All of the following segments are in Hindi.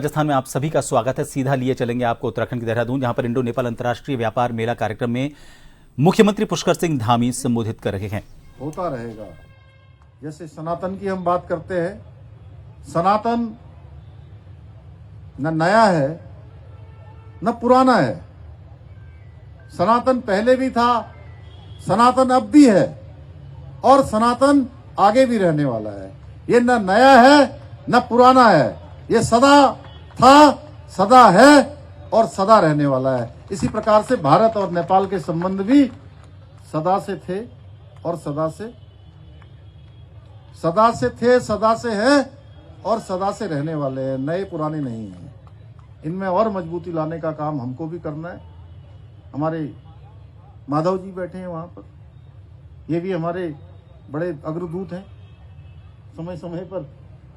राजस्थान में आप सभी का स्वागत है। सीधा लिए चलेंगे आपको उत्तराखंड के देहरादून, जहां पर इंडो नेपाल अंतर्राष्ट्रीय व्यापार मेला कार्यक्रम में मुख्यमंत्री पुष्कर सिंह धामी संबोधित कर रहे हैं। होता रहेगा। जैसे सनातन की हम बात करते हैं, सनातन न नया है न पुराना है। सनातन पहले भी था, सनातन अब भी है और सनातन आगे भी रहने वाला है। ये न नया है न पुराना है, ये सदा था, सदा है और सदा रहने वाला है। इसी प्रकार से भारत और नेपाल के संबंध भी सदा से थे और सदा से थे, सदा से है और सदा से रहने वाले हैं। नए पुराने नहीं हैं। इनमें और मजबूती लाने का काम हमको भी करना है। हमारे माधव जी बैठे हैं वहां पर, ये भी हमारे बड़े अग्रदूत हैं। समय समय पर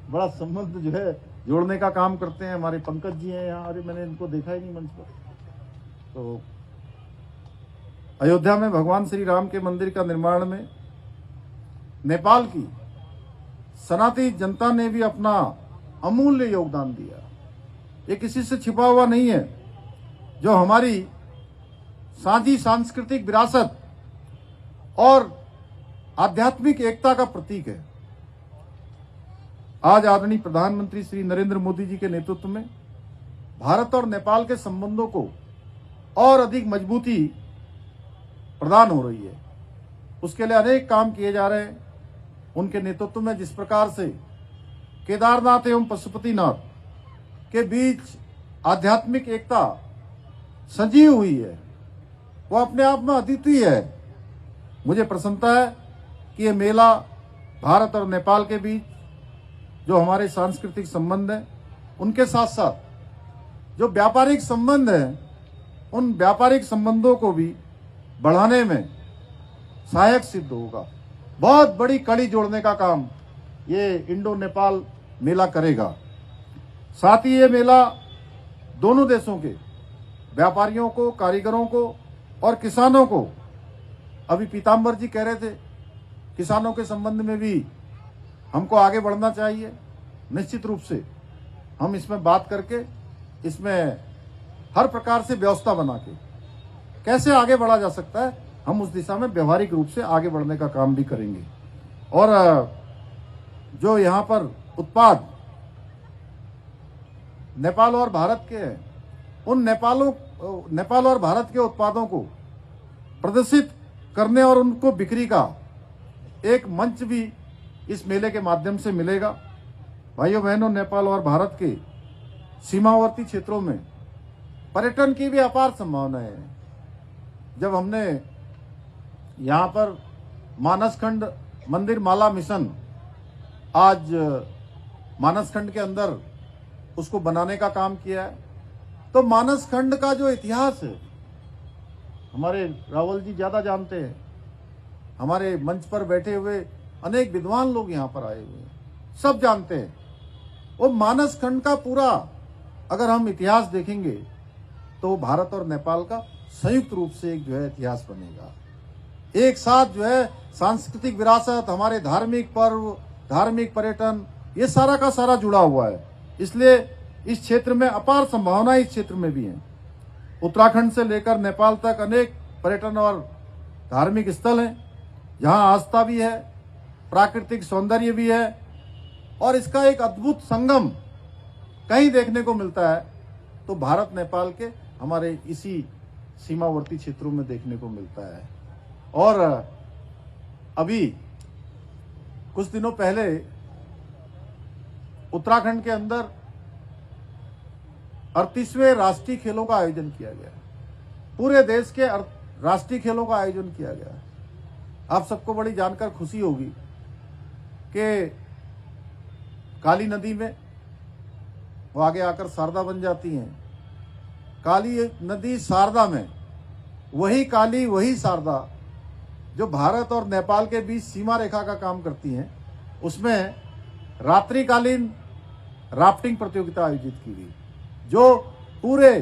बड़ा संबंध जो है जोड़ने का काम करते हैं। हमारे पंकज जी हैं यहाँ, अरे मैंने इनको देखा ही नहीं मंच पर। तो अयोध्या में भगवान श्री राम के मंदिर का निर्माण में नेपाल की सनातनी जनता ने भी अपना अमूल्य योगदान दिया। ये किसी से छिपा हुआ नहीं है। जो हमारी साझी सांस्कृतिक विरासत और आध्यात्मिक एकता का प्रतीक है। आज आदरणीय प्रधानमंत्री श्री नरेंद्र मोदी जी के नेतृत्व में भारत और नेपाल के संबंधों को और अधिक मजबूती प्रदान हो रही है। उसके लिए अनेक काम किए जा रहे हैं। उनके नेतृत्व में जिस प्रकार से केदारनाथ एवं पशुपतिनाथ के बीच आध्यात्मिक एकता सजीव हुई है, वो अपने आप में अद्वितीय है। मुझे प्रसन्नता है कि ये मेला भारत और नेपाल के बीच जो हमारे सांस्कृतिक संबंध हैं, उनके साथ साथ जो व्यापारिक संबंध हैं, उन व्यापारिक संबंधों को भी बढ़ाने में सहायक सिद्ध होगा। बहुत बड़ी कड़ी जोड़ने का काम ये इंडो नेपाल मेला करेगा। साथ ही ये मेला दोनों देशों के व्यापारियों को, कारीगरों को और किसानों को, अभी पीताम्बर जी कह रहे थे किसानों के संबंध में भी हमको आगे बढ़ना चाहिए। निश्चित रूप से हम इसमें बात करके, इसमें हर प्रकार से व्यवस्था बना के कैसे आगे बढ़ा जा सकता है, हम उस दिशा में व्यवहारिक रूप से आगे बढ़ने का काम भी करेंगे। और जो यहाँ पर उत्पाद नेपाल और भारत के हैं, उन नेपाल और भारत के उत्पादों को प्रदर्शित करने और उनको बिक्री का एक मंच भी इस मेले के माध्यम से मिलेगा। भाइयों बहनों, नेपाल और भारत के सीमावर्ती क्षेत्रों में पर्यटन की भी अपार संभावना है। जब हमने यहाँ पर मानसखंड मंदिर माला मिशन, आज मानसखंड के अंदर उसको बनाने का काम किया है, तो मानसखंड का जो इतिहास है हमारे रावल जी ज्यादा जानते हैं। हमारे मंच पर बैठे हुए अनेक विद्वान लोग यहाँ पर आए हुए हैं, सब जानते हैं। वो मानसखंड का पूरा अगर हम इतिहास देखेंगे तो भारत और नेपाल का संयुक्त रूप से एक जो है इतिहास बनेगा। एक साथ जो है सांस्कृतिक विरासत, हमारे धार्मिक पर्व, धार्मिक पर्यटन, ये सारा का सारा जुड़ा हुआ है। इसलिए इस क्षेत्र में अपार संभावनाएं इस क्षेत्र में भी हैं। उत्तराखंड से लेकर नेपाल तक अनेक पर्यटन और धार्मिक स्थल हैं, जहां आस्था भी है, प्राकृतिक सौंदर्य भी है और इसका एक अद्भुत संगम कहीं देखने को मिलता है तो भारत नेपाल के हमारे इसी सीमावर्ती क्षेत्रों में देखने को मिलता है। और अभी कुछ दिनों पहले उत्तराखंड के अंदर 38वें राष्ट्रीय खेलों का आयोजन किया गया। पूरे देश के राष्ट्रीय खेलों का आयोजन किया गया। आप सबको बड़ी जानकर खुशी होगी कि काली नदी में वो आगे आकर शारदा बन जाती हैं। काली नदी शारदा में वही काली वही शारदा जो भारत और नेपाल के बीच सीमा रेखा का काम करती हैं, उसमें रात्रिकालीन राफ्टिंग प्रतियोगिता आयोजित की गई, जो पूरे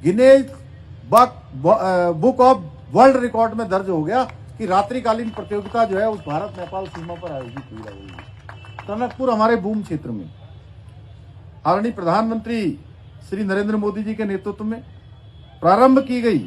Guinness book of world record में दर्ज हो गया कि रात्रिकालीन प्रतियोगिता जो है उस भारत नेपाल सीमा पर आयोजित हुई है, टनकपुर हमारे बूम क्षेत्र में। आदरणीय प्रधानमंत्री श्री नरेंद्र मोदी जी के नेतृत्व में प्रारंभ की गई